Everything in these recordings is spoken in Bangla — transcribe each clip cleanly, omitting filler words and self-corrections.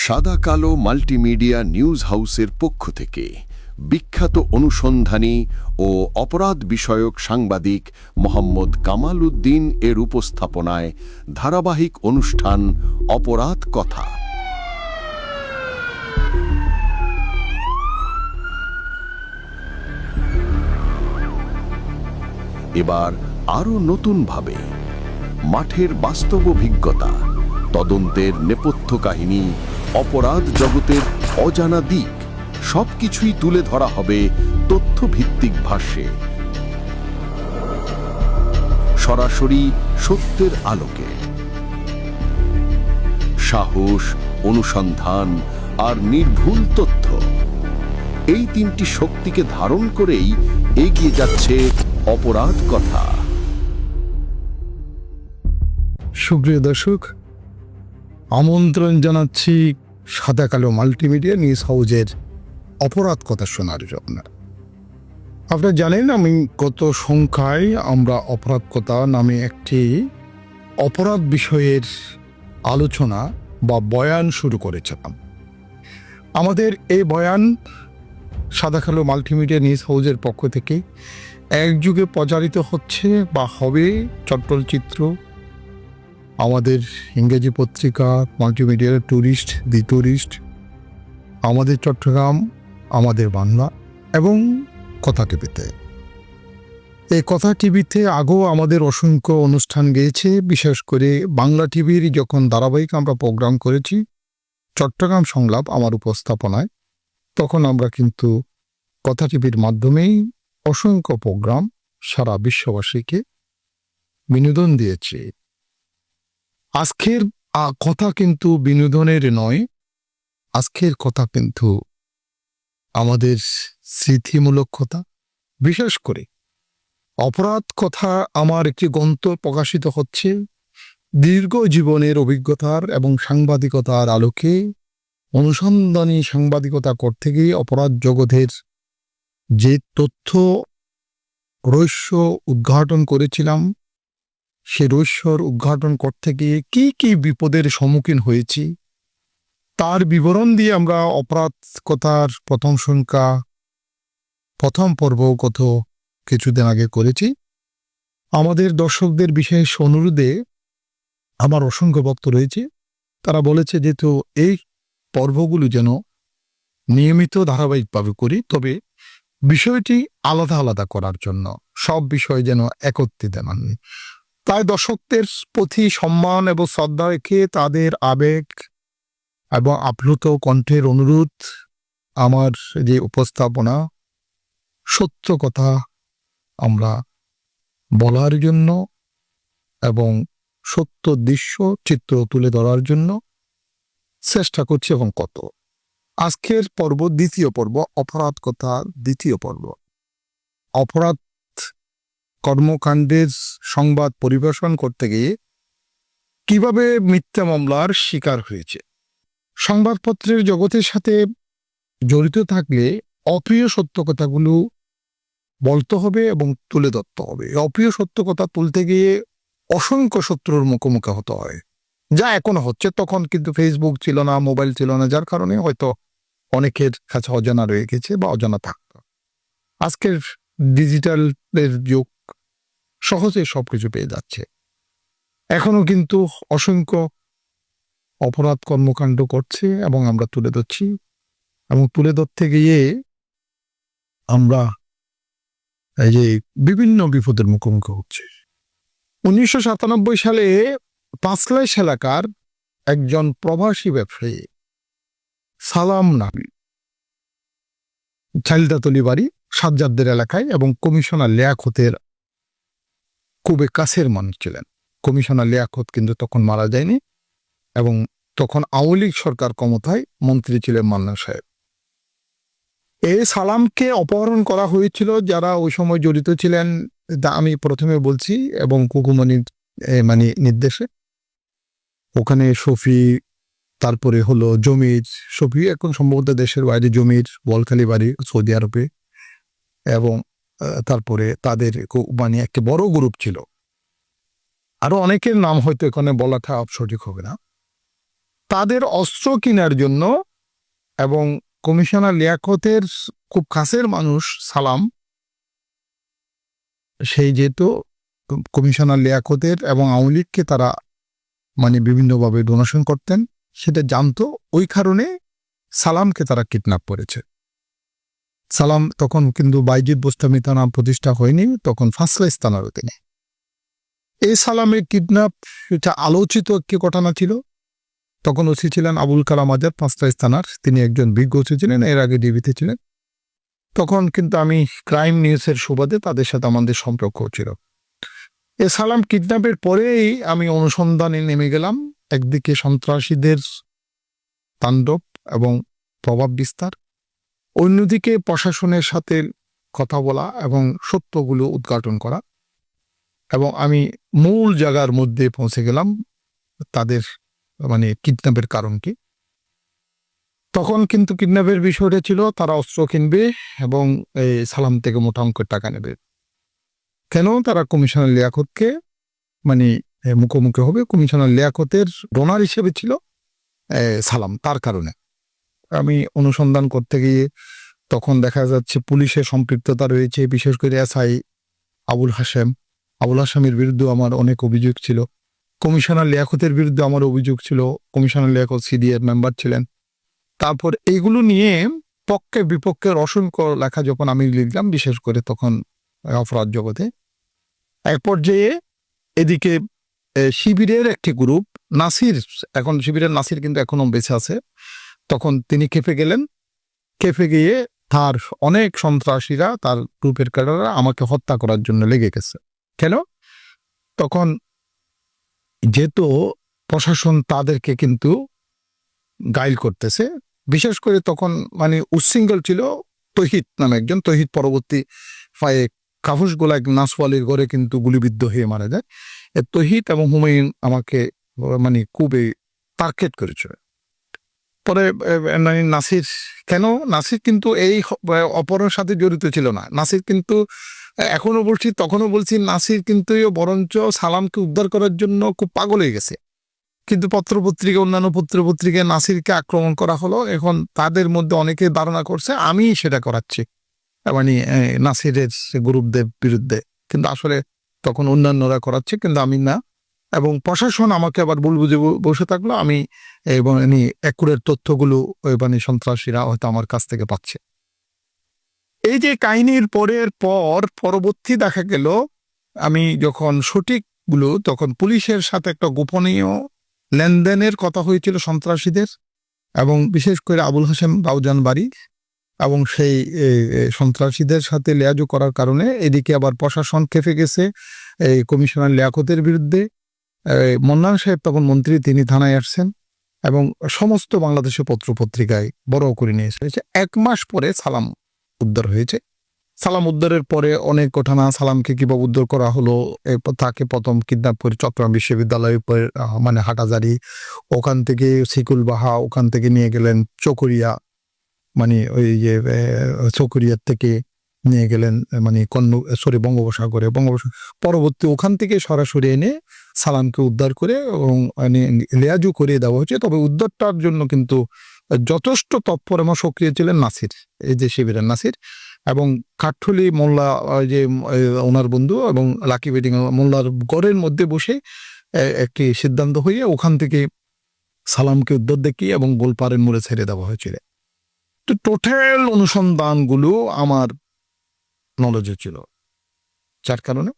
সাদা কালো মাল্টিমিডিয়া নিউজ হাউসের পক্ষ থেকে বিখ্যাত অনুসন্ধানী ও অপরাধ বিষয়ক সাংবাদিক মোহাম্মদ কামাল উদ্দিন এর উপস্থাপনায় ধারাবাহিক অনুষ্ঠান অপরাধ কথা। এবার আরও নতুনভাবে মাঠের বাস্তব অভিজ্ঞতা, তদন্তের নেপথ্য কাহিনী, অপরাধ জগতের অজানা দিক সবকিছুই তুলে ধরা হবে তথ্যভিত্তিক ভাষ্যে, সরাসরি সত্যের আলোকে। সাহস, অনুসন্ধান আর নির্ভুল তথ্য, এই তিনটি শক্তিকে ধারণ করেই এগিয়ে যাচ্ছে অপরাধ কথা। সুপ্রিয় দর্শক, আমন্ত্রণ জানাচ্ছি সাদা কালো মাল্টিমিডিয়া নিউজ হাউসের অপরাধ কথা শোনার জন্য। আপনারা জানেন, আমি গত সংখ্যায় আমরা অপরাধ কথা নামে একটি অপরাধ বিষয়ের আলোচনা বা বয়ান শুরু করেছিলাম। আমাদের এই বয়ান সাদা কালো মাল্টিমিডিয়া নিউজ হাউসের পক্ষ থেকে একযুগে প্রচারিত হচ্ছে বা হবে চট্টচিত্র, আমাদের ইংরেজি পত্রিকা মাল্টিমিডিয়ার ট্যুরিস্ট, দি ট্যুরিস্ট, আমাদের চট্টগ্রাম, আমাদের বাংলা এবং কথা টিভিতে। এই কথা টিভিতে আগেও আমাদের অসংখ্য অনুষ্ঠান গিয়েছে। বিশেষ করে বাংলা টিভির যখন ধারাবাহিক আমরা প্রোগ্রাম করেছি চট্টগ্রাম সংলাপ আমার উপস্থাপনায়, তখন আমরা কিন্তু কথা টিভির মাধ্যমেই অসংখ্য প্রোগ্রাম সারা বিশ্ববাসীকে বিনোদন দিয়েছি। আজকের কথা কিন্তু বিনোদনের নয়, আজকের কথা কিন্তু আমাদের স্মৃতিমূলক কথা। বিশেষ করে অপরাধ কথা আমার একটি গ্রন্থ প্রকাশিত হচ্ছে দীর্ঘ জীবনের অভিজ্ঞতার এবং সাংবাদিকতার আলোকে। অনুসন্ধানী সাংবাদিকতা করতে গিয়ে অপরাধ জগতের যে তথ্য রহস্য উদ্ঘাটন করেছিলাম, সে রহস্যর উদ্ঘাটন করতে গিয়ে কি কি বিপদের সম্মুখীন হয়েছি তার বিবরণ দিয়ে আমরা অপরাধ কথার প্রথম সংখ্যা, প্রথম পর্ব কত কিছুদিন আগে করেছি। আমাদের দর্শকদের বিশেষ অনুরোধে আমার অসংখ্য ভক্ত রয়েছে, তারা বলেছে যেহেতু এই পর্বগুলো যেন নিয়মিত ধারাবাহিকভাবে করি, তবে বিষয়টি আলাদা আলাদা করার জন্য, সব বিষয় যেন একত্রিত আনি। তাই দর্শকদের প্রতি সম্মান এবং শ্রদ্ধা রেখে তাদের আবেগ এবং আপ্লুত কণ্ঠের অনুরোধ, আমার যে উপস্থাপনা সত্য কথা আমরা বলার জন্য এবং সত্য দৃশ্য চিত্র তুলে ধরার জন্য চেষ্টা করছি। এবং কত আজকের পর্ব, দ্বিতীয় পর্ব, অপরাধ কথা দ্বিতীয় পর্ব। অপরাধ কর্মকাণ্ডের সংবাদ পরিবেশন করতে গিয়ে কিভাবে মিথ্যা মামলার শিকার হয়েছে। সংবাদপত্রের জগতের সাথে জড়িত থাকলে অপ্রিয় সত্য কথাগুলো বলতে হবে এবং তুলে ধরতে হবে। অপ্রিয় সত্য কথা তুলতে গিয়ে অসংখ্য শত্রুর মুখোমুখি হতে হয়, যা এখনো হচ্ছে। তখন কিন্তু ফেসবুক ছিল না, মোবাইল ছিল না, যার কারণে হয়তো অনেকের কাছে অজানা রয়ে গেছে বা অজানা থাকত। আজকের ডিজিটালের যুগ, সহজে সবকিছু পেয়ে যাচ্ছে। এখনো কিন্তু অসংখ্য অপরাধ কর্মকাণ্ড করছে এবং আমরা তুলে ধরছি, এবং তুলে ধরতে গিয়ে আমরা এই যে বিভিন্ন বিপদের মুখোমুখি হচ্ছে। 1997 সালে পাঁচলাইশ এলাকার একজন প্রবাসী ব্যবসায়ী সালাম নামে, চাইলদাতলি বাড়ি, সাজ্জাদদের এলাকায়, এবং কমিশনার লিয়াকতের খুবই কাছের মানুষ ছিলেন। কমিশনার লিয়াকত কিন্তু তখন মারা যায়নি, এবং তখন আওয়ামী লীগ সরকার ক্ষমতায়, মন্ত্রী ছিলেন মান্নান সাহেব। এই সালামকে অপহরণ করা হয়েছিল যারা ওই সময় জড়িত ছিলেন, আমি প্রথমে বলছি, এবং কুকুমনির নির্দেশে। ওখানে শফি, তারপরে হলো জমির, শফি এখন সম্ভবত দেশের বাইরে, জমির বলখালি বাড়ি সৌদি আরবে, এবং তারপরে তাদের একটি বড় গ্রুপ ছিল। আরো অনেকের নাম হয়তো এখানে বলাটা সঠিক হবে না। তাদের অস্ত্র কেনার জন্য, এবং কমিশনার লিয়াকতের খুব কাছের মানুষ সালাম, সেই যেহেতু কমিশনার লিয়াকতের এবং আওয়ামী লীগকে তারা মানে বিভিন্নভাবে ডোনেশন করতেন, সেটা জানতো, ওই কারণে সালামকে তারা কিডন্যাপ করেছে। সালাম তখন কিন্তু বাইজিদ বোস্তামি থানা প্রতিষ্ঠা হয়নি, তখন ফাঁসলাইশ থানার অধীনে। এই সালামের কিডন্যাপ সেটা আলোচিত একটি ঘটনা ছিল। তখন ওসি ছিলেন আবুল কালাম আজাদ ফাঁসলাইশ থানার, তিনি একজন বিজ্ঞ ওসি ছিলেন, এর আগে ডিবিতে ছিলেন। তখন কিন্তু আমি ক্রাইম নিউজের সুবাদে তাদের সাথে আমাদের সম্পর্ক ছিল। এ সালাম কিডন্যাপের পরেই আমি অনুসন্ধানে নেমে গেলাম। একদিকে সন্ত্রাসীদের তাণ্ডব এবং প্রভাব বিস্তার, অন্যদিকে প্রশাসনের সাথে কথা বলা এবং সত্যগুলো উদ্ঘাটন করা, এবং আমি মূল জায়গার মধ্যে পৌঁছে গেলাম, তাদের মানে কিডন্যাপের কারণ কি। তখন কিন্তু কিডন্যাপের বিষয়টা ছিল তারা অস্ত্র কিনবে এবং এই সালাম থেকে মোটা অঙ্কের টাকা নেবে। কেন? তারা কমিশনার লিয়াকতকে মানে মুখোমুখি হবে। কমিশনার লিয়াকতের ডোনার হিসেবে ছিল সালাম, তার কারণে। আমি অনুসন্ধান করতে গিয়ে তখন দেখা যাচ্ছে পুলিশের সম্পৃক্ততা রয়েছে, বিশেষ করে এসআই আবুল হাশেমের বিরুদ্ধে আমার অনেক অভিযোগ ছিল। কমিশনার লিয়াকতের বিরুদ্ধে আমার অভিযোগ ছিল, কমিশনার লিয়াকত সিডিএর মেম্বার ছিলেন। তারপর এইগুলো নিয়ে পক্ষে বিপক্ষের অসংখ্য লেখা যখন আমি লিখলাম, বিশেষ করে তখন অপরাধ জগতে, এক পর্যায়ে এদিকে শিবিরের একটি গ্রুপ, নাসির, এখন শিবিরের নাসির কিন্তু এখনো বেঁচে আছে, তখন তিনি খেপে গেলেন। খেপে গিয়ে তার অনেক সন্ত্রাসীরা, তার গ্রুপের ক্যাডাররা আমাকে হত্যা করার জন্য লেগে গেছে। কেন? তখন যেহেতু প্রশাসন তাদেরকে কিন্তু গাইল করতেছে, বিশেষ করে তখন মানে উচ্ছৃঙ্খল ছিল তহিদ নামে একজন। তহিদ পরবর্তী ফায়ে কাফুস গোলায় নাসওয়ালির ঘরে কিন্তু গুলিবিদ্ধ হয়ে মারা যায়। তহিদ এবং হুমায়ুন আমাকে মানে খুবই টার্গেট করেছে। পরে নাসির, কেন? নাসির কিন্তু এই অপরাধের সাথে জড়িত ছিল না। নাসির কিন্তু এখনো বলছি, তখনও বলছি, নাসির কিন্তু বরঞ্চ সালামকে উদ্ধার করার জন্য খুব পাগল হয়ে গেছে। কিন্তু পত্রপত্রিকা, অন্যান্য পত্রপত্রিকায় নাসিরকে আক্রমণ করা হলো। এখন তাদের মধ্যে অনেকে ধারণা করছে আমি সেটা করাচ্ছি, মানে নাসিরের গ্রুপদের বিরুদ্ধে, কিন্তু আসলে তখন অন্যান্যরা করাচ্ছে, কিন্তু আমি না। এবং প্রশাসন আমাকে আবার ভুল বুঝে বসে থাকলো, আমি মানে একুরের তথ্যগুলো মানে সন্ত্রাসীরা হয়তো আমার কাছ থেকে পাচ্ছে। এই যে কাহিনীর পরবর্তী দেখা গেল, আমি যখন সঠিকগুলো, তখন পুলিশের সাথে একটা গোপনীয় লেনদেনের কথা হয়েছিল সন্ত্রাসীদের, এবং বিশেষ করে আবুল হাশেম বাউজান বাড়ি, এবং সেই সন্ত্রাসীদের সাথে লেয়াজু করার কারণে এদিকে আবার প্রশাসন খেপে গেছে এই কমিশনার লিয়াকতের বিরুদ্ধে। মন্নান সাহেব তখন মন্ত্রী, তিনি থানায় আসছেন এবং সমস্ত বাংলাদেশের পত্রপত্রিকায় বড় করে নিয়ে এসেছে। 1 মাস পরে সালাম উদ্ধার হয়েছে। সালাম উদ্ধারের পরে অনেক ঘটনা, সালামকে কিভাবে উদ্ধার করা হলো, তাকে প্রথম কিডন্যাপ করে চট্টগ্রাম বিশ্ববিদ্যালয়ের মানে হাটাজারি, ওখান থেকে সিকুল বাহা, ওখান থেকে নিয়ে গেলেন চকরিয়া, মানে ওই যে চকরিয়ার থেকে নিয়ে গেলেন মানে বঙ্গোপসাগরে, পরবর্তী ওখান থেকে সরাসরি এনে সালামকে উদ্ধার করে এবং মানে লেয়াজু করিয়ে দেওয়া হয়েছে। তবে উদ্ধারটার জন্য কিন্তু যথেষ্ট তৎপর এবং সক্রিয় ছিলেন নাসির, এই যে শিবিরের নাসির, এবং কাঠুলি মোল্লা যে ওনার বন্ধু, এবং লাকি বেডিং মোল্লার গড়ের মধ্যে বসে একটি সিদ্ধান্ত হয়ে ওখান থেকে সালামকে উদ্ধার দেখিয়ে এবং গোলপাড়ের মোড়ে ছেড়ে দেওয়া হয়েছিল। তো টোটাল অনুসন্ধানগুলো আমার নলেজে ছিল, যার কারণে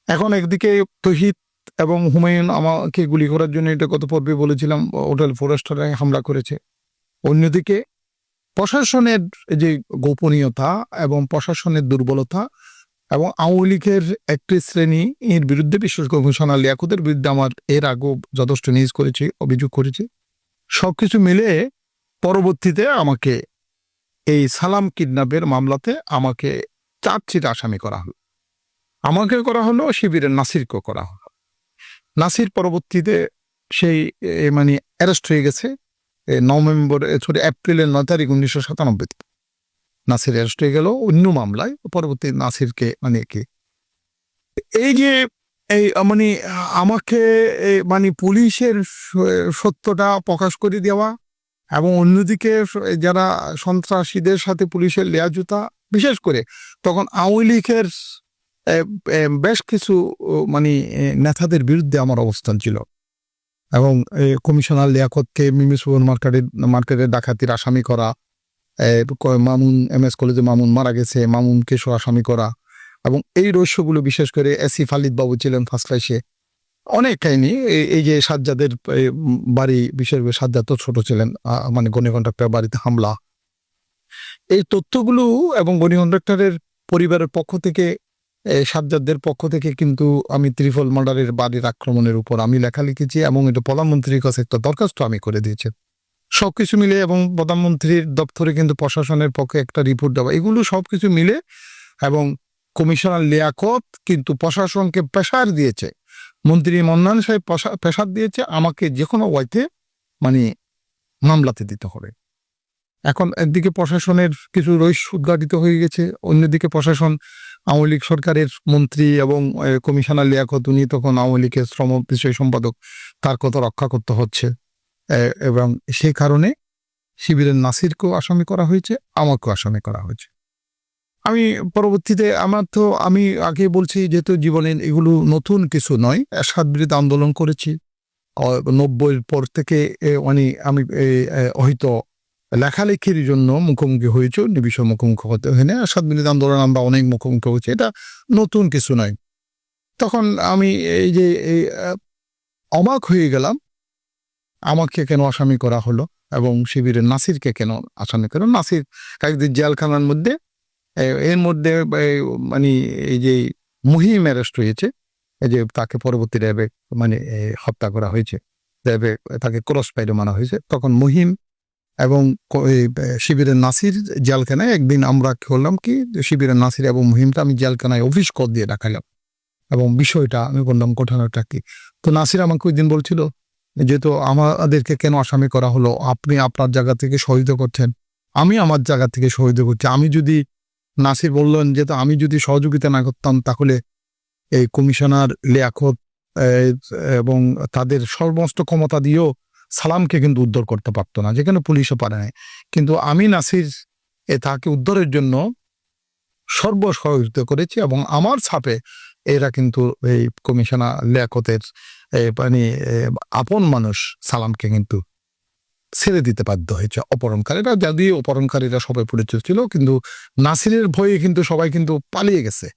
এখন একদিকে তহিদ এবং হুমায়ুন আমাকে গুলি করার জন্য, এটা গত পর্বে বলেছিলাম, হোটেল ফরেস্টারে হামলা করেছে। অন্যদিকে প্রশাসনের যে গোপনীয়তা এবং প্রশাসনের দুর্বলতা এবং আওয়ামী লীগের একটি শ্রেণী এর বিরুদ্ধে, বিশেষ করে কমিশনার লিয়াকতের বিরুদ্ধে আমার এর আগেও যথেষ্ট নিউজ করেছি, অভিযোগ করেছি, সবকিছু মিলে পরবর্তীতে আমাকে এই সালাম কিডন্যাপের মামলাতে আমাকে চার্জশিট আসামি করা হলো। আমাকে করা হলো, শিবিরের নাসিরকে করা হলো। নাসির পরবর্তীতে সেই মানে অ্যারেস্ট হয়ে গেছে এপ্রিলের 9 তারিখ 1997 নাসির অ্যারেস্ট হয়ে গেল অন্য মামলায়। পরবর্তী নাসিরকে মানে কি এই যে এই মানে আমাকে মানে পুলিশের সত্যটা প্রকাশ করে দেওয়া, এবং অন্যদিকে যারা সন্ত্রাসীদের সাথে পুলিশের লেয়াজুতা, বিশেষ করে তখন আওয়ামী লীগের বেশ কিছু মানে নেতাদের বিরুদ্ধে আমার অবস্থান ছিল, এবং কমিশনার লিয়াকতকে মিমি সুপার মার্কেটের ডাকাতির আসামি করা, মামুন MS কলেজে মামুন মারা গেছে, মামুনকে আসামি করা, এবং এই রহস্যগুলো বিশেষ করে আসিফ আলিদ বাবু ছিলেন ফার্স্ট ক্লাসে, অনেক কাহিনী। এই যে সাজ্জাদের বাড়ি, বিশেষ করে সাজ্জাদ তো ছোট ছিলেন, মানে গণি কন্ট্রাক্টর বাড়িতে হামলা, এই তথ্যগুলো এবং গণি কন্ট্রাক্টরের পরিবারের পক্ষ থেকে, সাজ্জাদদের পক্ষ থেকে কিন্তু আমি ত্রিফল মার্ডারের বাড়ির আক্রমণের উপর আমি লেখা লিখেছি, এবং এটা প্রধানমন্ত্রীর কাছে একটা দরখাস্ত আমি করে দিয়েছি সবকিছু মিলে, এবং প্রধানমন্ত্রীর দপ্তরে কিন্তু প্রশাসনের পক্ষে একটা রিপোর্ট দেওয়া, এগুলো সবকিছু মিলে। এবং কমিশনার লিয়াকত কিন্তু প্রশাসনকে প্রেসার দিয়েছে, মন্ত্রী মন্নান সাহেব প্রেসার দিয়েছে আমাকে যে কোনো ওয়াইতে মানে মামলাতে দিতে হবে। এখন একদিকে প্রশাসনের কিছু রহস্য উদ্ঘাটিত হয়ে গেছে, অন্যদিকে প্রশাসন আওয়ামী লীগ সরকারের মন্ত্রী এবং কমিশনার লিয়াকত, উনি তখন আওয়ামী লীগের শ্রম বিষয় সম্পাদক, তার কথা রক্ষা করতে হচ্ছে, এবং সেই কারণে শিবিরের নাসিরকেও আসামি করা হয়েছে, আমাকেও আসামি করা হয়েছে। আমি পরবর্তীতে আমি আগে বলছি, যেহেতু জীবনে এগুলো নতুন কিছু নয়, এরশাদ বিরোধী আন্দোলন করেছি 90-এর পর থেকে, মানে আমি হয়তো লেখালেখির জন্য মুখোমুখি হয়েছে, বিষয় মুখোমুখি হতে হয় না। এরশাদ বিরোধী আন্দোলন আমরা অনেক মুখোমুখি হয়েছি, এটা নতুন কিছু নয়। তখন আমি এই যে অবাক হয়ে গেলাম, আমাকে কেন আসামি করা হলো, এবং শিবিরের নাসিরকে কেন আসামি করা। নাসির একদিন জেলখানার মধ্যে, এর মধ্যে মানে এই যে মুহিম অ্যারেস্ট হয়েছে, এই যে তাকে পরবর্তী র্যাবে মানে হত্যা করা হয়েছে, র্যাবে তাকে ক্রস ফায়ারে মারা হয়েছে, তখন মুহিম এবং শিবিরের নাসির জেলখানায়। একদিন আমরা করলাম কি, শিবিরের নাসির এবং মুহিমটা আমি জেলখানায় অফিস কল দিয়ে দেখালাম, এবং বিষয়টা আমি বললাম ঘটনাটা কি। তো নাসির আমাকে ওই দিন বলছিল, যেহেতু আমাদেরকে কেন আসামি করা হলো, আপনি আপনার জায়গা থেকে সহযোগিতা করছেন, আমি আমার জায়গা থেকে সহযোগিতা করছি। আমি যদি, নাসির বললেন যে আমি যদি সহযোগিতা না করতাম, তাহলে এই কমিশনার লিয়াকত এবং তাদের সমস্ত ক্ষমতা দিয়েও সালামকে কিন্তু উদ্ধার করতে পারতো না, যেখানে পুলিশও পারে নাই। কিন্তু আমি নাসির তাকে উদ্ধারের জন্য সহযোগিতা করেছি, এবং আমার ছাপে এরা কিন্তু এই কমিশনার লিয়াকতের মানে আপন মানুষ সালামকে কিন্তু ছেড়ে দিতে বাধ্য হয়েছে অপহরণকারীরা। যদিও অপহরণকারীরা সবাই পরিচিত ছিল, কিন্তু নাসিরের ভয়ে কিন্তু সবাই কিন্তু পালিয়ে গেছে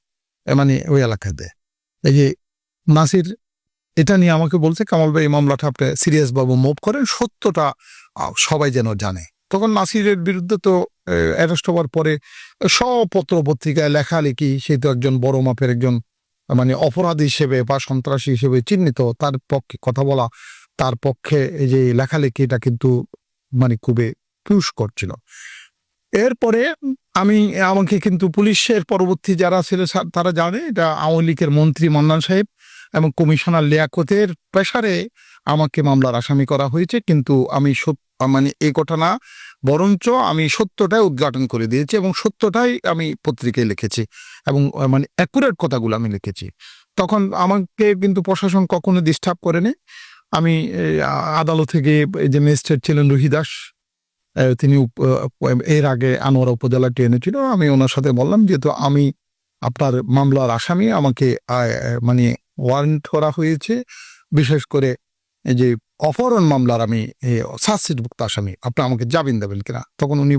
মানে ওই এলাকাতে। এই যে নাসির এটা নিয়ে আমাকে বলছে, কামাল ভাই এই মামলাটা আপনি সিরিয়াস ভাবে মুভ করেন, সত্যটা সবাই যেন জানে। তখন নাসিরের বিরুদ্ধে তো অ্যারেস্ট হওয়ার পরে সব পত্র পত্রিকায় লেখালেখি, সে তো একজন বড় মাপের একজন মানে অপরাধী হিসেবে বা সন্ত্রাসী হিসেবে চিহ্নিত, তার পক্ষে কথা বলা, তার পক্ষে এই যে লেখালেখি, এটা কিন্তু মানে খুবই পুশ করছিল। এরপরে আমাকে কিন্তু পুলিশের পরবর্তী যারা ছিল তারা জানে, এটা আওয়ামী লীগের মন্ত্রী মান্নান সাহেব এবং কমিশনার লিয়াকতের প্রেসারে আমাকে মামলার আসামি করা হয়েছে। কিন্তু আমি মানে এই ঘটনা বরঞ্চ আমি সত্যটাই উদ্ঘাটন করে দিয়েছি, এবং সত্যটাই আমি পত্রিকায় লিখেছি, এবং মানে অ্যাকুরেট কথাগুলো আমি লিখেছি। তখন আমাকে কিন্তু প্রশাসন কখনো ডিস্টার্ব করেনি। আমি আদালত থেকে, এই যে ম্যাজিস্ট্রেট ছিলেন রুহি দাস, তিনি এর আগে আনোয়ারা উপজেলা টেনেছিল, আমি ওনার সাথে বললাম যেহেতু আমি আপনার মামলার আসামি, আমাকে মানে ওয়ারেন্ট করা হয়েছে, বিশেষ করে এই যে অপহরণ মামলার আমি চার্জশিটভুক্ত আসামি, আপনি আমাকে জামিন দেবেন কিনা। তখন উনি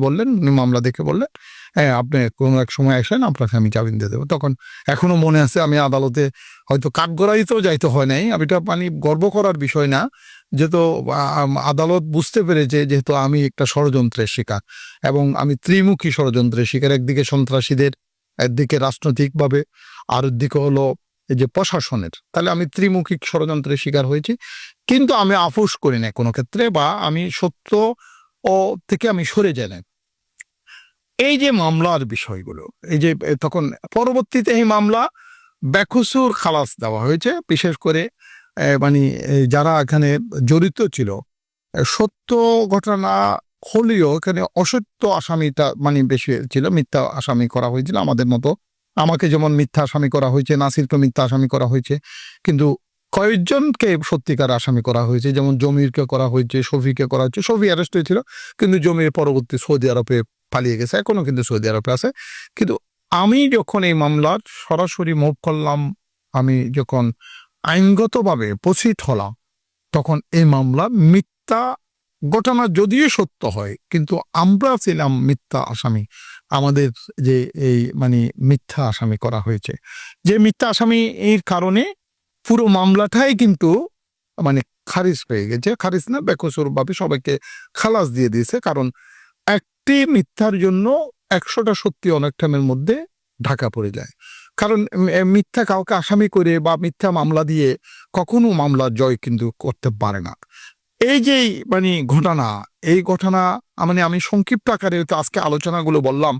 মামলা দেখে বললেন, হ্যাঁ আপনি কোনো এক সময় আসেন, আপনাকে আমি জামিন দিয়ে দেবো। তখন এখনো মনে আছে, আমি আদালতে হয়তো কাঠগড়াইতেও যাইতে হয় নাই, আমি এটা মানে গর্ব করার বিষয় না, যেহেতু আদালত বুঝতে পেরেছে যেহেতু আমি একটা ষড়যন্ত্রের শিকার, এবং আমি ত্রিমুখী ষড়যন্ত্রের শিকার, একদিকে সন্ত্রাসীদের, একদিকে রাজনৈতিকভাবে, আর একদিকে হলো এই যে প্রশাসনের, তাহলে আমি ত্রিমুখী ষড়যন্ত্রের শিকার হয়েছি। কিন্তু আমি আপোষ করি না কোনো ক্ষেত্রে, বা আমি সত্য থেকে আমি সরে যাই না। এই যে মামলার বিষয়গুলো, এই যে তখন পরবর্তীতে এই মামলা বেকসুর খালাস দেওয়া হয়েছে, বিশেষ করে মানে যারা এখানে জড়িত ছিল, সত্য ঘটনা হলেও এখানে অসত্য আসামিটা মানে বেশি ছিল, মিথ্যা আসামি করা হয়েছিল আমাদের মতো আমাকে যেমন মিথ্যা আসামি করা হয়েছে, নাসিরকে মিথ্যা আসামি করা হয়েছে, কিন্তু কয়েকজনকে সত্যিকার আসামি করা হয়েছে, যেমন জমিরকে করা হয়েছে, শফিকে করা হয়েছে। শফি অ্যারেস্ট হয়েছিল, কিন্তু জমির পরবর্তী সৌদি আরবে পালিয়ে গেছে, এখনো কিন্তু সৌদি আরবে আছে। কিন্তু আমি যখন এই মামলার সরাসরি মুভ করলাম, আমি যখন আইনগতভাবে প্রসিড হলাম, তখন এই মামলা মিথ্যা ঘটনা যদিও সত্য হয়, কিন্তু আমরা ছিলাম মিথ্যা আসামি। আমাদের যে এই মানে মিথ্যা আসামি করা হয়েছে, যে মিথ্যা আসামি এর কারণে পুরো মামলাটাই কিন্তু মানে খারিজ পেয়ে গেছে, খারিজ না বেকসুর ভাবে সবাইকে খালাস দিয়ে দিয়েছে। কারণ একটি মিথ্যার জন্য 100টা সত্যি অনেক টাইমের মধ্যে ঢাকা পড়ে যায়। কারণ মিথ্যা কাউকে আসামি করে বা মিথ্যা মামলা দিয়ে কখনো মামলার জয় কিন্তু করতে পারে না। এই যে মানে ঘটনা, এই ঘটনা মানে আমি সংক্ষিপ্ত আকারে তো আজকে আলোচনাগুলো বললাম,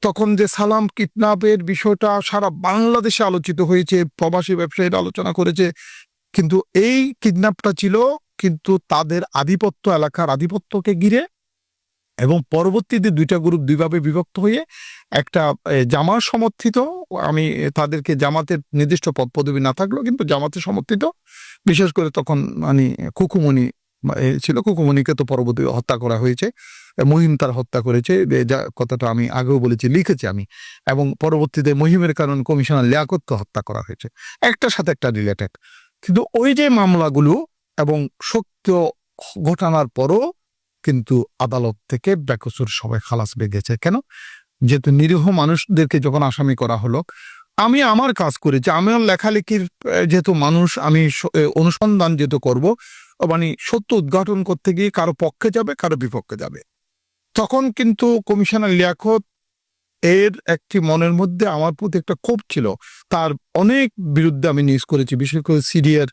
তখন যে সালাম কিডন্যাপের বিষয়টা সারা বাংলাদেশে আলোচিত হয়েছে, প্রবাসী ব্যবসায়ীরা আলোচনা করেছে, কিন্তু এই কিডন্যাপটা ছিল কিন্তু তাদের আধিপত্য, এলাকার আধিপত্যকে ঘিরে, এবং পরবর্তীতে দুইটা গ্রুপ দুইভাবে বিভক্ত হয়ে একটা জামাত সমর্থিত, আমি তাদেরকে জামাতের নির্দিষ্ট পদ পদবি না থাকলেও কিন্তু জামাতের সমর্থিত, বিশেষ করে তখন মানে কুকুমনি ছিল, কুকুমনিকে তো পরবর্তী হত্যা করা হয়েছে, মহিম তার হত্যা করেছে, যা কথাটা আমি আগেও বলেছি, লিখেছি আমি, এবং পরবর্তীতে মহিমের কারণ কমিশনার লিয়াকতকে হত্যা করা হয়েছে, একটার সাথে একটা রিলেটেড। কিন্তু ওই যে মামলাগুলো এবং সত্য ঘটনার পরও কিন্তু আদালত থেকে বেকসুর সবাই খালাস পেয়ে গেছে। কেন? যেহেতু নিরীহ মানুষদেরকে যখন আসামি করা হলো, আমি আমার কাজ করেছি, আমার লেখালেখির যেহেতু মানুষ, আমি অনুসন্ধান যেহেতু করব, মানে সত্য উদ্ঘাটন করতে গিয়ে কারো পক্ষে যাবে, কারো বিপক্ষে যাবে, তখন কিন্তু কমিশনার লিয়াকত এর একটি মনের মধ্যে আমার প্রতি একটা ক্ষোভ ছিল। তার অনেক বিরুদ্ধে আমি নিউজ করেছি, বিশেষ করে সিডিএর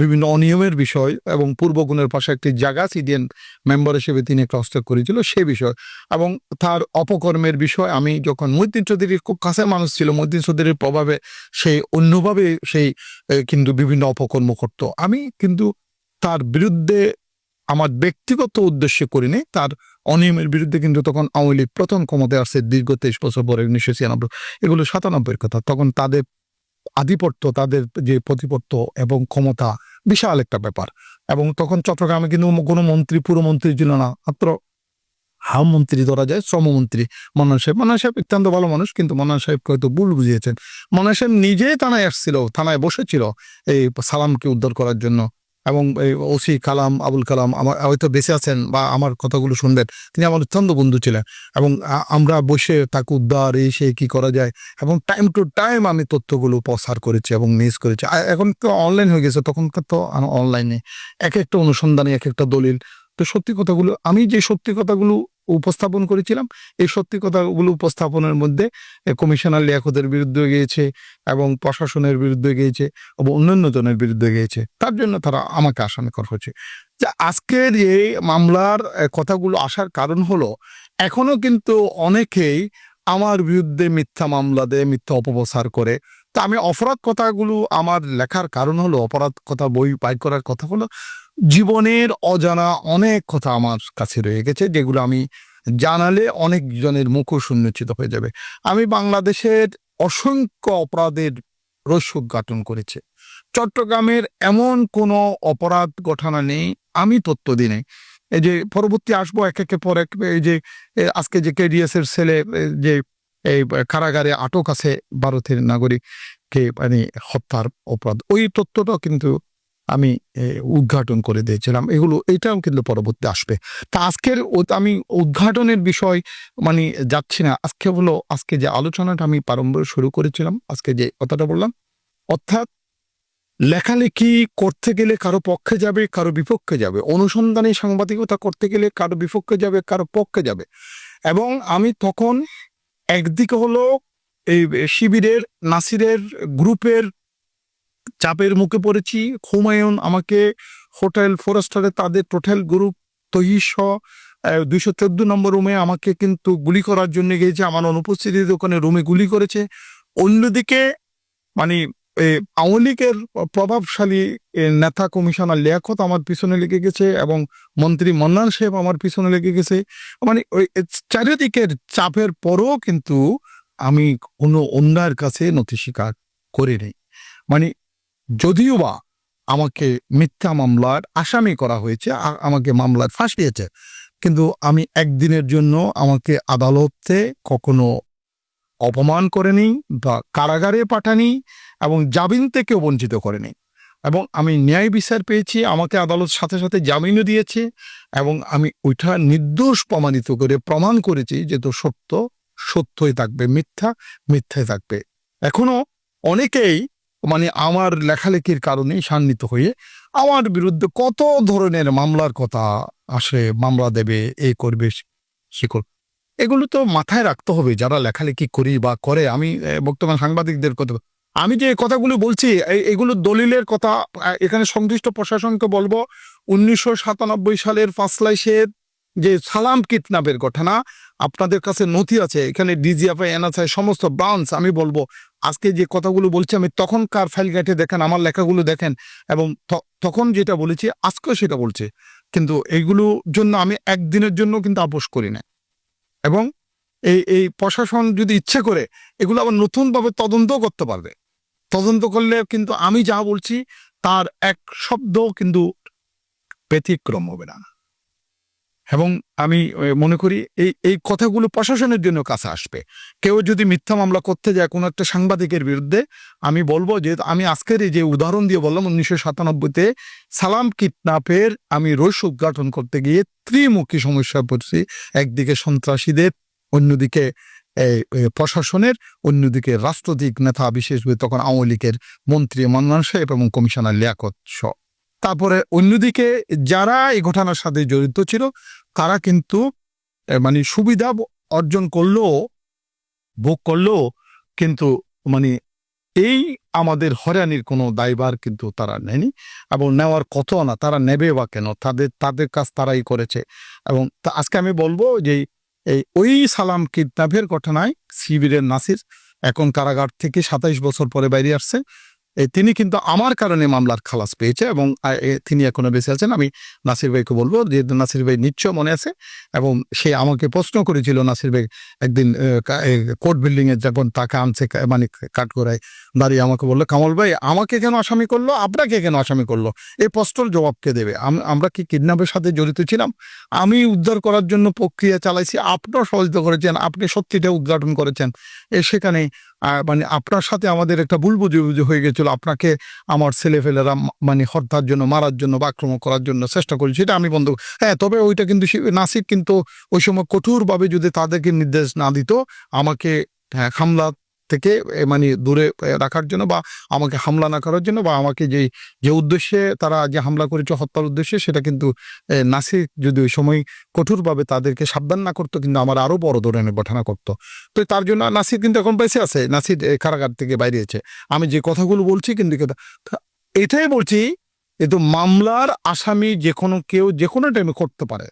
বিভিন্ন অনিয়মের বিষয়, এবং পূর্বগুণের পাশে একটি জায়গা সিডিএন মেম্বার হিসেবে তিনি একটা হস্তক্ষেপ করেছিল সেই বিষয়, এবং তার অপকর্মের বিষয়। আমি যখন মহিউদ্দিন চৌধুরীর খুব কাছের মানুষ ছিল, মহিউদ্দিন চৌধুরীর প্রভাবে সেই অন্যভাবে সেই কিন্তু বিভিন্ন অপকর্ম করতো, আমি কিন্তু তার বিরুদ্ধে আমার ব্যক্তিগত উদ্দেশ্যে করিনি, তার অনিয়মের বিরুদ্ধে। কিন্তু তখন আওয়ামী লীগ প্রথম ক্ষমতায় আসছে দীর্ঘ 23 বছর পরে, 1996, এগুলো 97-এর কথা। তখন তাদের আধিপত্য, তাদের যে প্রতিপত্ত এবং ক্ষমতা বিশাল একটা ব্যাপার। এবং তখন চট্টগ্রামে কিন্তু কোনো মন্ত্রী, পুরমন্ত্রী ছিল না, মাত্র হাম মন্ত্রী ধরা যায়, শ্রমমন্ত্রী মন্নান সাহেব। মন্নান সাহেব অত্যন্ত ভালো মানুষ, কিন্তু মন্নান সাহেবকে হয়তো ভুল বুঝিয়েছেন। মন্নান সাহেব নিজেই থানায় আসছিল, থানায় বসেছিল এই সালামকে উদ্ধার করার জন্য, এবং এই ওসি কালাম, আবুল কালাম আমার হয়তো বেঁচে আছেন বা আমার কথাগুলো শুনবেন, তিনি আমার অত্যন্ত বন্ধু ছিলেন, এবং আমরা বসে তাকে উদ্ধার এই সে কি করা যায়, এবং টাইম টু টাইম আমি তথ্যগুলো প্রসার করেছি এবং নিউজ করেছি। এখন তো অনলাইন হয়ে গেছে, তখনকার তো অনলাইনে এক একটা অনুসন্ধানে এক একটা দলিল। তো সত্যি কথাগুলো, আমি যে সত্যি কথাগুলো উপস্থাপন করেছিলাম, এই সত্যি কথাগুলো উপস্থাপনের মধ্যে কমিশনার লিয়াকতের বিরুদ্ধে গিয়েছে, এবং প্রশাসনের বিরুদ্ধে গিয়েছে, এবং অন্যান্য জনের বিরুদ্ধে গিয়েছে, তার জন্য তারা আমাকে আসামি করা হয়েছে। যে আজকের এই মামলার কথাগুলো আসার কারণ হলো, এখনো কিন্তু অনেকেই আমার বিরুদ্ধে মিথ্যা মামলা দেয়, মিথ্যা অপপ্রচার করে। তো আমি অপরাধ কথাগুলো আমার লেখার কারণ হলো, অপরাধ কথা বই পাই করার কথা হলো, জীবনের অজানা অনেক কথা আমার কাছে রয়ে গেছে, যেগুলো আমি জানালে অনেক জনের মুখোশ উন্মোচিত হয়ে যাবে। আমি বাংলাদেশের অসংখ্য অপরাধের রহস্য উদ্ঘাটন করেছি। চট্টগ্রামের এমন কোনো অপরাধ ঘটনা নেই আমি তথ্য দিই নাই। এই যে পরবর্তী আসবো এক একে পর এক, এই যে আজকে যে কেডিএস এর ছেলে যে এই কারাগারে আটক আছে, ভারতের নাগরিককে মানে হত্যার অপরাধ, ওই তথ্যটাও কিন্তু আমি উদ্ঘাটন করে দিয়েছিলাম। এটাও কিন্তু পরবর্তী আসবে। তা আজকের আমি উদ্ঘাটনের বিষয় মানে যাচ্ছি না। আজকে যে আলোচনাটা আমি প্রারম্ভ শুরু করেছিলাম, আজকে যে কথাটা বললাম, অর্থাৎ লেখালেখি করতে গেলে কারো পক্ষে যাবে, কারো বিপক্ষে যাবে, অনুসন্ধানী সাংবাদিকতা করতে গেলে কারো বিপক্ষে যাবে, কারো পক্ষে যাবে। এবং আমি তখন একদিকে হলো এই শিবিরের নাসিরের গ্রুপের চাপের মুখে পড়েছি। হুমায়ুন আমাকে হোটেল ফরেস্টারে তাদের টোটাল গ্রুপ তহিস 214 নম্বর রুমে আমাকে কিন্তু গুলি করার জন্য গিয়েছে, আমার অনুপস্থিতিতে ওখানে রুমে গুলি করেছে। অন্যদিকে মানে আওয়ামী লীগের প্রভাবশালী নেতা কমিশনার লিয়াকত আমার পিছনে লেগে গেছে, এবং মন্ত্রী মন্নান সাহেব আমার পিছনে লেগে গেছে। মানে ওই চারিদিকের চাপের পরও কিন্তু আমি কোনো অন্যায়ের কাছে নথি স্বীকার করিনি। মানে যদিও বা আমাকে মিথ্যা মামলার আসামি করা হয়েছে, আমাকে মামলায় ফাঁসিয়েছে, কিন্তু আমি একদিনের জন্য আমাকে আদালতে কখনো অপমান করেনি বা কারাগারে পাঠানি এবং জামিন থেকেও বঞ্চিত করেনি। এবং আমি ন্যায় বিচার পেয়েছি, আমাকে আদালত সাথে সাথে জামিনও দিয়েছে এবং আমি ওইটা নির্দোষ প্রমাণিত করে প্রমাণ করেছি যে তো সত্য সত্যই থাকবে, মিথ্যা মিথ্যাই থাকবে। এখনো অনেকেই মানে আমার লেখালেখির কারণে শান্বিত হয়ে আমার বিরুদ্ধে কত ধরনের মামলার কথা আসে, মামলা দেবে, এই করবে সে করবে। এগুলো তো মাথায় রাখতে হবে যারা লেখালেখি করি বা করে। আমি বর্তমান সাংবাদিকদের কথা, আমি যে কথাগুলো বলছি এগুলো দলিলের কথা। এখানে সংশ্লিষ্ট প্রশাসনকে বলবো 1997 সালের 5 লাইশের যে সালাম কিডন্যাপের ঘটনা, আপনাদের কাছে নথি আছে, এখানে ডিজিএফআই এনএসআই সমস্ত ব্রাঞ্চ। আমি বলবো আজকে যে কথাগুলো বলছি আমি তখনকার ফাইল ঘাটে দেখেন, আমার লেখাগুলো দেখেন, এবং তখন যেটা বলেছি আজকেও সেটা বলছি। কিন্তু এইগুলোর জন্য আমি একদিনের জন্য কিন্তু আপোষ করি না। এবং এই প্রশাসন যদি ইচ্ছে করে এগুলো আবার নতুনভাবে তদন্ত করতে পারবে। তদন্ত করলে কিন্তু আমি যা বলছি তার এক শব্দ কিন্তু ব্যতিক্রম হবে না। এবং আমি মনে করি এই কথাগুলো প্রশাসনের জন্য কাছে আসবে। কেউ যদি মিথ্যা মামলা করতে যায় কোনো একটা সাংবাদিকের বিরুদ্ধে, আমি বলবো যে আমি আজকের এই যে উদাহরণ দিয়ে বললাম 1997-তে সালাম কিডন্যাপের আমি রহস্য উদ্ঘাটন করতে গিয়ে ত্রিমুখী সমস্যায় পড়ছি। একদিকে সন্ত্রাসীদের, অন্যদিকে প্রশাসনের, অন্যদিকে রাষ্ট্রদিক নেতা, বিশেষ করে তখন আওয়ামী লীগের মন্ত্রী মান্নান সাহেব এবং কমিশনার লিয়াকত সহ। তারপরে অন্যদিকে যারা এই ঘটনার সাথে জড়িত ছিল তারা কিন্তু মানে সুবিধা অর্জন করলেও, ভোগ করলেও, কিন্তু মানে এই আমাদের হয়রানির কোনো দায়ভার কিন্তু তারা নেয়নি এবং নেওয়ার কথা না। তারা নেবে বা কেন? তাদের কাজ তারাই করেছে। এবং আজকে আমি বলবো যে ওই সালাম কিডন্যাপের ঘটনায় শিবিরের নাসির এখন কারাগার থেকে 27 বছর পরে বাইরে আসছে। তিনি কিন্তু আমার কারণে মামলার খালাস পেয়েছে এবং তিনি এখনো বেঁচে আছেন। আমি নাসির ভাইকে বলবো যে নাসির ভাই নিশ্চয় মনে আছে, এবং সে আমাকে প্রশ্ন করেছিল, নাসির ভাই একদিন কোর্ট বিল্ডিং এ যখন তাকে আনছে মানে কাঠগড়ায় দাঁড়িয়ে আমাকে বললো, কামাল ভাই আমাকে কেন আসামি করলো, আপনাকে কেন আসামি করলো, এই প্রশ্নের জবাব কে দেবে? আমরা কি কিডন্যাপের সাথে জড়িত ছিলাম? আমি উদ্ধার করার জন্য প্রক্রিয়া চালাইছি, আপনার সহযোগিতা করেছেন, আপনি সত্যিটা উদ্ঘাটন করেছেন। সেখানে মানে আপনার সাথে আমাদের একটা ভুল বুঝাবুঝি হয়ে গেছিল। আপনাকে আমার ছেলেফেলেরা মানে হত্যার জন্য, মারার জন্য বা আক্রমণ করার জন্য চেষ্টা করেছে, সেটা আমি বন্ধ। হ্যাঁ, তবে ওইটা কিন্তু নাসির কিন্তু ওই সময় কঠোরভাবে যদি তাদেরকে নির্দেশ না দিত আমাকে হামলা থেকে মানে দূরে রাখার জন্য বা আমাকে হামলা না করার জন্য, বা আমাকে যে উদ্দেশ্যে তারা যে হামলা করেছে হত্যার উদ্দেশ্যে, সেটা কিন্তু নাসির যদি ওই সময় কঠোরভাবে তাদেরকে সাবধান না করতো কিন্তু আমার আরো বড় ধরনের ঘটনা করতো। তো তার জন্য নাসির কিন্তু এখন বেঁচে আছে, নাসির কারাগার থেকে বাইরেছে। আমি যে কথাগুলো বলছি কিন্তু এটাই বলছি, এ তো মামলার আসামি যে কোনো কেউ যে কোনো টাইমে করতে পারে,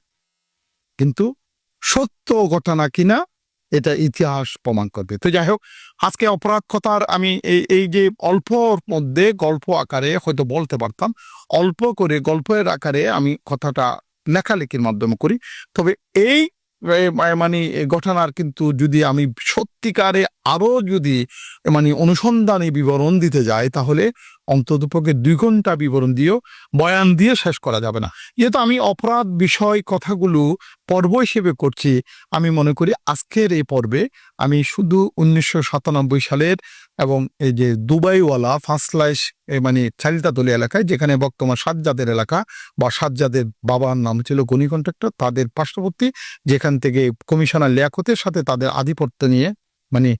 কিন্তু সত্য ঘটনা কিনা এটা ইতিহাস প্রমাণ করবে। তো যাই হোক, আজকে অপরাধ কথার আমি এই যে অল্পর মধ্যে গল্প আকারে হয়তো বলতে পারতাম, অল্প করে গল্পের আকারে আমি কথাটা লেখালেখির মাধ্যমে করি। তবে এই মানে ঘটনার কিন্তু যদি আমি সত্যিকারে আরো যদি মানে অনুসন্ধানী বিবরণ দিতে যাই, তাহলে অন্ততপক্ষে 2 ঘন্টা বিবরণ দিয়েও বয়ান দিয়ে শেষ করা যাবে না। যেহেতু আমি অপরাধ বিষয় কথাগুলো পর্ব হিসেবে করছি, আমি মনে করি আজকের এই পর্বে আমি শুধু 1997 সালের এবং এই যে দুবাইওয়ালা ফার্স্ট লাইশ মানে চালিতাতলী এলাকায়, যেখানে বর্তমান সাজ্জাদের এলাকা বা সাজ্জাদের বাবার নাম ছিল গনি কন্ট্রাক্টর, তাদের পার্শ্ববর্তী, যেখান থেকে কমিশনার লিয়াকতের সাথে তাদের আধিপত্য নিয়ে মানে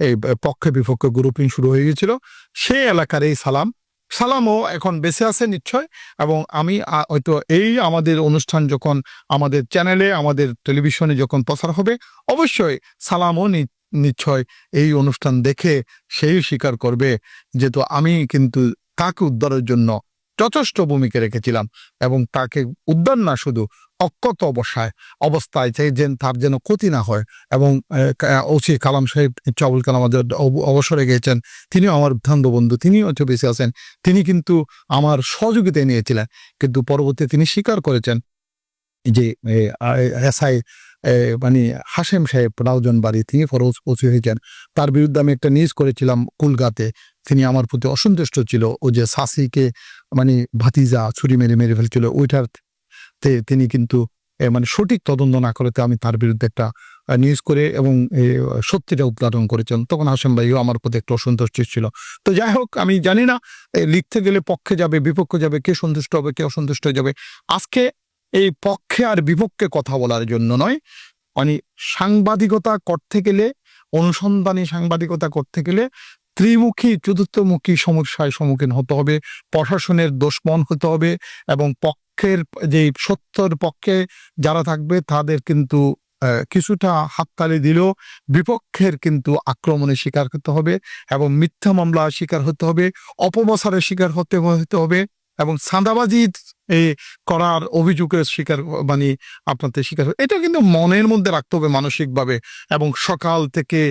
এই পক্ষে বিপক্ষে গ্রুপিং শুরু হয়ে গেছিল, সেই এলাকার এই সালামও এখন বেঁচে আছে নিশ্চয়। এবং আমি হয়তো এই আমাদের অনুষ্ঠান যখন আমাদের চ্যানেলে, আমাদের টেলিভিশনে যখন প্রচার হবে, অবশ্যই সালামও নিশ্চয় এই অনুষ্ঠান দেখে সেই স্বীকার করবে যেহেতু আমি কিন্তু তাকে উদ্ধারের জন্য যথেষ্ট ভূমিকা রেখেছিলাম এবং তাকে উদ্ধার না শুধু অক্ষত অবস্থায় চাই যেন তার যেন ক্ষতি না হয়। এবং ওসি কালাম সাহেব আবুল কালাম আজাদ অবসরে গিয়েছেন, তিনিও আমার অত্যন্ত বন্ধু, তিনিও হচ্ছে বেঁচে আছেন। তিনি কিন্তু আমার সহযোগিতায় নিয়েছিলেন, কিন্তু পরবর্তীতে তিনি স্বীকার করেছেন যে এসআই মানে হাশেম সাহেব রাউজন বাড়ি তিনি ফরজ ওসি হয়েছেন, তার বিরুদ্ধে আমি একটা নিউজ করেছিলাম কুলগাতে। তিনি আমার প্রতি অসন্তুষ্ট ছিল, ও যে সাসিকে মানে ভাতিজা ছুরি মেরে মেরে ফেলছিল ওইটার তিনি কিন্তু মানে সঠিক তদন্ত না করে আমি তার বিরুদ্ধে একটা নিউজ করে এবং সত্যিটা উদ্ঘাটন করেছেন। তখন হাশেম ভাইও আমার প্রতি একটু অসন্তুষ্ট ছিল। তো যাই হোক, আমি জানি না লিখতে গেলে পক্ষে যাবে বিপক্ষে যাবে, কে সন্তুষ্ট হবে কে অসন্তুষ্ট হয়ে যাবে। আজকে এই পক্ষে আর বিপক্ষে কথা বলার জন্য নয়, মানে সাংবাদিকতা করতে গেলে, অনুসন্ধানী সাংবাদিকতা করতে গেলে ত্রিমুখী চতুর্থমুখী সমস্যায় সম্মুখীন হতে হবে, প্রশাসনের দোষমন হতে হবে এবং পক্ষের যে সত্যের পক্ষে যারা থাকবে তাদের কিন্তু কিছুটা হাততালি দিলেও বিপক্ষের কিন্তু আক্রমণের শিকার হতে হবে এবং মিথ্যা মামলা শিকার হতে হবে, অপপ্রচারের শিকার হতে হবে এবং চাঁদাবাজি করার অভিযোগের শিকার মানে আপনাদের শিকার। এটা কিন্তু মনের মধ্যে রাখতে হবে মানসিকভাবে, এবং সকাল থেকে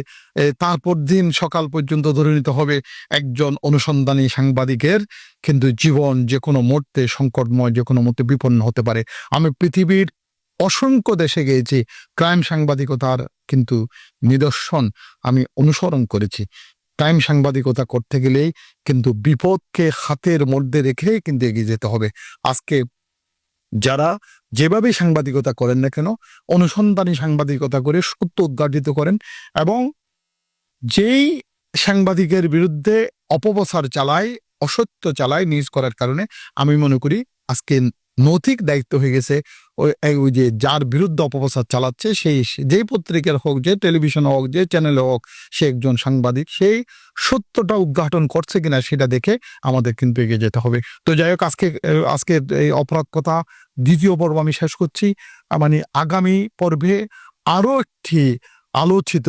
তারপর দিন সকাল পর্যন্ত ধরে নিতে হবে একজন অনুসন্ধানী সাংবাদিকের কিন্তু জীবন যে কোনো মুহূর্তে সংকটময়, যে কোনো মুহূর্তে বিপন্ন হতে পারে। আমি পৃথিবীর অসংখ্য দেশে গিয়েছি, ক্রাইম সাংবাদিকতার কিন্তু নিদর্শন আমি অনুসরণ করেছি। ক্রাইম সাংবাদিকতা করতে গেলেই কিন্তু বিপদকে হাতের মধ্যে রেখে কিন্তু এগিয়ে যেতে হবে। আজকে যারা যেভাবে সাংবাদিকতা করেন না কেন, অনুসন্ধানী সাংবাদিকতা করে সত্য উদ্ঘাটিত করেন এবং যেই সাংবাদিকের বিরুদ্ধে অপপ্রচার চালায়, অসত্য চালায় নিউজ করার কারণে, আমি মনে করি আজকে নৈতিক দায়িত্ব হয়ে গেছে ওই যে যার বিরুদ্ধে অপপ্রচার চালাচ্ছে সেই যেই পত্রিকার হোক, যে টেলিভিশন হোক, যে চ্যানেলে হোক, সে একজন সাংবাদিক, সেই সত্যটা উদ্ঘাটন করছে কিনা সেটা দেখে আমাদের কিন্তু এগিয়ে যেতে হবে। তো যাই হোক, আজকে এই অপরাধ কথা দ্বিতীয় পর্ব আমি শেষ করছি। মানে আগামী পর্বে আরো একটি আলোচিত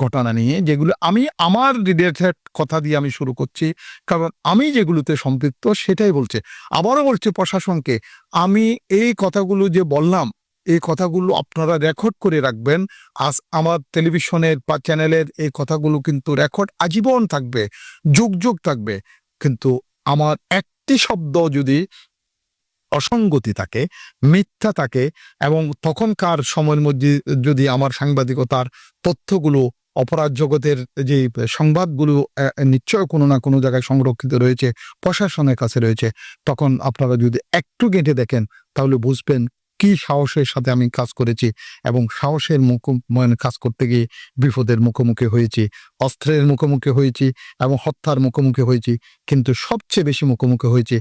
ঘটনা নিয়ে, যেগুলো আমি আমার রিলেটেড কথা দিয়ে আমি শুরু করছি, কারণ আমি যেগুলোতে সম্পৃক্ত সেটাই বলছে। আবারও বলছি প্রশাসনকে, আমি এই কথাগুলো যে বললাম, এই কথাগুলো আপনারা রেকর্ড করে রাখবেন। আজ আমার টেলিভিশনের বা চ্যানেলের এই কথাগুলো কিন্তু রেকর্ড আজীবন থাকবে, যুগ যুগ থাকবে। কিন্তু আমার একটি শব্দ যদি অসঙ্গতি থাকে, মিথ্যা থাকে, এবং তখনকার সময়ের মধ্যে যদি আমার সাংবাদিকতার তথ্যগুলো অপরাধ জগতের যে সংবাদগুলো নিশ্চয় কোনো না কোনো জায়গায় সংরক্ষিত রয়েছে, প্রশাসনের কাছে রয়েছে, তখন আপনারা যদি একটু ঘেঁটে দেখেন তাহলে বুঝবেন কি সাহসের সাথে আমি কাজ করেছি এবং সাহসের কাজ করতে গিয়ে বিপদের মুখোমুখি হয়েছি, অস্ত্রের মুখোমুখি হয়েছি এবং হত্যার মুখোমুখি হয়েছি। কিন্তু সবচেয়ে বেশি মুখোমুখি হয়েছি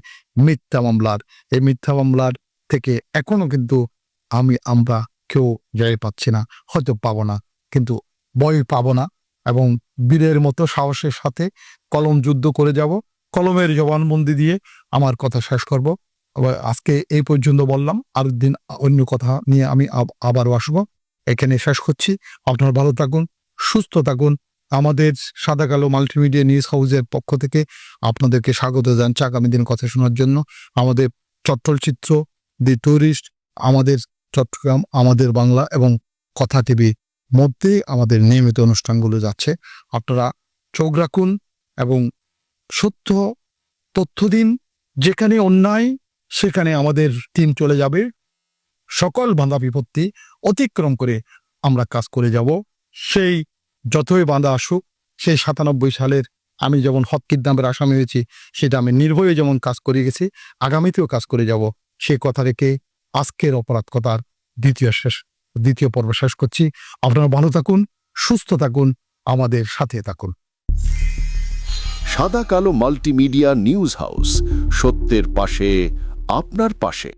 মিথ্যা মামলার। এই মিথ্যা মামলার থেকে এখনো কিন্তু আমরা কেউ জয় পাচ্ছি না, হয়তো পাবো না, কিন্তু ভয় পাবো না এবং বীরের মতো সাহসের সাথে কলম যুদ্ধ করে যাব। কলমের জবানবন্দি দিয়ে আমার কথা শেষ করব। আজকে এই পর্যন্ত বললাম, আর দিন অন্য কথা নিয়ে আমি আবারও আসবো। এখানে শেষ করছি। আপনারা ভালো থাকুন, সুস্থ থাকুন। আমাদের সাদা কালো মাল্টিমিডিয়া নিউজ হাউসের পক্ষ থেকে আপনাদেরকে স্বাগত জানাচ্ছি আগামী দিন কথা শোনার জন্য। আমাদের চট্টচিত্র, দি টুরিস্ট, আমাদের চট্টগ্রাম, আমাদের বাংলা এবং কথা টিভি মধ্যে আমাদের নিয়মিত অনুষ্ঠানগুলো যাচ্ছে। আপনারা চোখ রাখুন এবং সত্য তথ্য দিন। যেখানে অন্যায় সেখানে আমাদের টিম চলে যাবে। সকল বাধা বিপত্তি অতিক্রম করে আমরা কাজ করে যাব। সেই যতই বাধা আসুক, সেই 97 সালের আমি যেমন হত্যার আসামি হয়েছি, সেটা আমি নির্ভয়ে যেমন কাজ করে গেছি, আগামীতেও কাজ করে যাব। সে কথা রেখে আজকের অপরাধ কথার দ্বিতীয় পর্ব শেষ করছি। আপনারা ভালো থাকুন, সুস্থ থাকুন, আমাদের সাথে থাকুন। সাদা কালো মাল্টিমিডিয়া নিউজ হাউস, সত্যের পাশে, আপনার পাশে।